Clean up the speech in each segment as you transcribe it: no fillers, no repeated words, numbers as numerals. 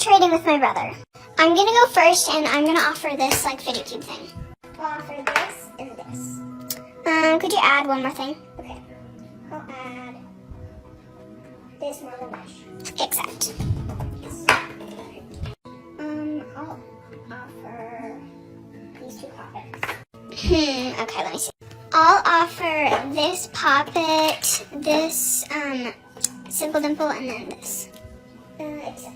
trading with my brother. I'm gonna go first, and I'm gonna offer this like fidget cube thing. I'll offer this and this. Could you add one more thing? Okay. I'll add this marble mesh. Accept. Yes. I'll offer these two poppets. Okay, let me see. I'll offer this poppet, this simple dimple, and then this. Accept.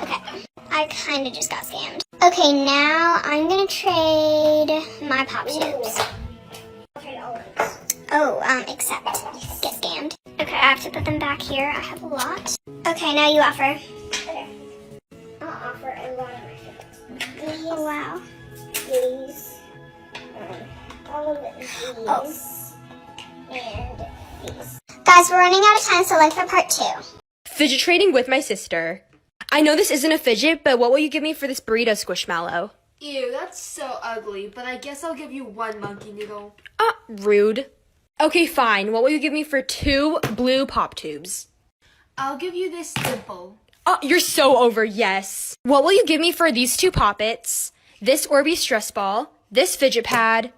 Okay. I kind of just got scammed. Okay, now I'm gonna trade my pop tubes. I'll trade all of these. Oh, accept. Get scammed. Okay, I have to put them back here. I have a lot. Okay, now you offer. Okay. I'll offer a lot of my favorites. These. Oh, wow. These. All of these. Oh. And these. Guys, we're running out of time, so like for part 2. Fidget trading with my sister. I know this isn't a fidget, but what will you give me for this burrito squishmallow? Ew, that's so ugly, but I guess I'll give you 1 monkey noodle. Rude. Okay, fine. What will you give me for 2 blue pop tubes? I'll give you this dimple. Oh, you're so over, yes. What will you give me for these 2 poppets, this Orbeez stress ball, this fidget pad,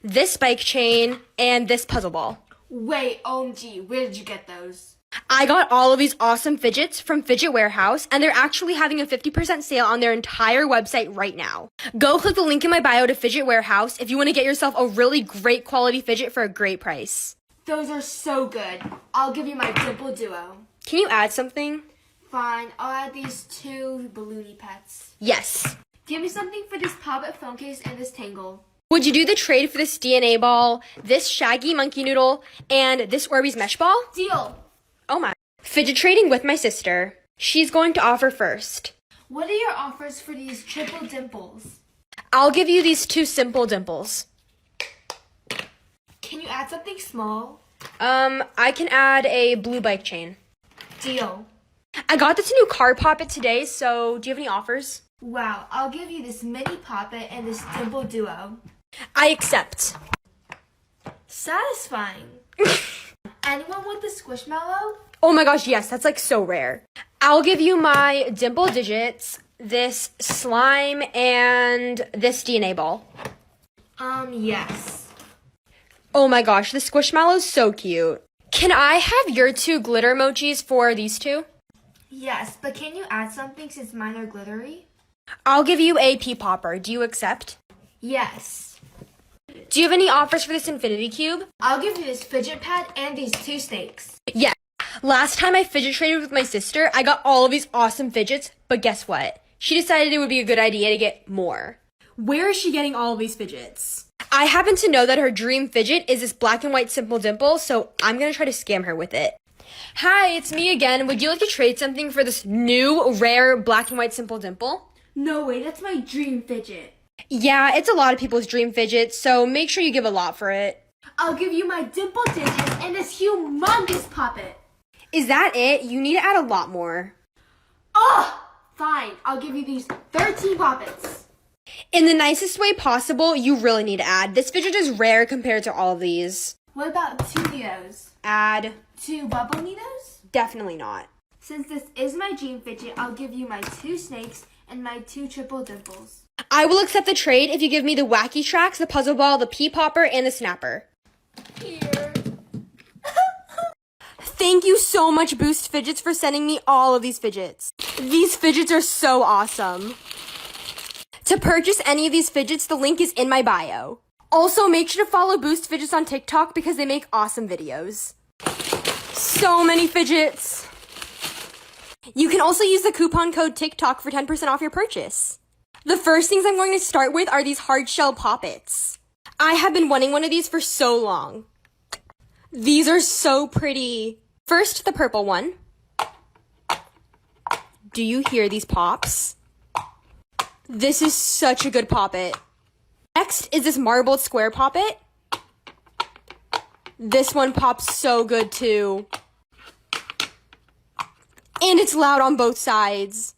this bike chain, and this puzzle ball? Wait, OMG, where did you get those? I got all of these awesome fidgets from Fidget Warehouse, and they're actually having a 50% sale on their entire website right now. Go click the link in my bio to Fidget Warehouse if you want to get yourself a really great quality fidget for a great price. Those are so good. I'll give you my dimple duo. Can you add something? Fine, I'll add these 2 balloony pets. Yes. Give me something for this poppet phone case and this tangle. Would you do the trade for this DNA ball, this shaggy monkey noodle, and this Orbeez mesh ball? Deal. Oh my. Fidget trading with my sister. She's going to offer first. What are your offers for these triple dimples? I'll give you these 2 simple dimples. Can you add something small? I can add a blue bike chain. Deal. I got this new car poppet today, so do you have any offers? Wow, I'll give you this mini poppet and this dimple duo. I accept. Satisfying. Anyone want the squishmallow? Oh my gosh, yes, that's like so rare. I'll give you my dimple digits, this slime, and this DNA ball. Yes. Oh my gosh, the squishmallow's so cute. Can I have your 2 glitter emojis for these 2? Yes, but can you add something since mine are glittery? I'll give you a pea popper. Do you accept? Yes. Do you have any offers for this infinity cube? I'll give you this fidget pad and these 2 snakes. Yes. Last time I fidget traded with my sister, I got all of these awesome fidgets, but guess what? She decided it would be a good idea to get more. Where is she getting all of these fidgets? I happen to know that her dream fidget is this black and white simple dimple, so I'm gonna try to scam her with it. Hi, it's me again. Would you like to trade something for this new, rare black and white simple dimple? No way, that's my dream fidget. Yeah, it's a lot of people's dream fidget, so make sure you give a lot for it. I'll give you my dimple digits and this humongous puppet. Is that it? You need to add a lot more. Oh, fine. I'll give you these 13 poppets. In the nicest way possible, you really need to add. This fidget is rare compared to all of these. What about 2 Neatos? Add. 2 bubble Neatos? Definitely not. Since this is my dream fidget, I'll give you my 2 snakes and my 2 triple dimples. I will accept the trade if you give me the wacky tracks, the puzzle ball, the pea popper, and the snapper. Here. Thank you so much, Boost Fidgets, for sending me all of these fidgets. These fidgets are so awesome. To purchase any of these fidgets, the link is in my bio. Also, make sure to follow Boost Fidgets on TikTok because they make awesome videos. So many fidgets. You can also use the coupon code TikTok for 10% off your purchase. The first things I'm going to start with are these hard shell poppets. I have been wanting one of these for so long. These are so pretty. First, the purple one. Do you hear these pops? This is such a good poppet. Next is this marbled square poppet. This one pops so good too. And it's loud on both sides.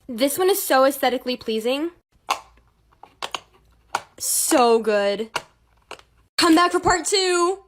This one is so aesthetically pleasing. So good. Come back for part 2.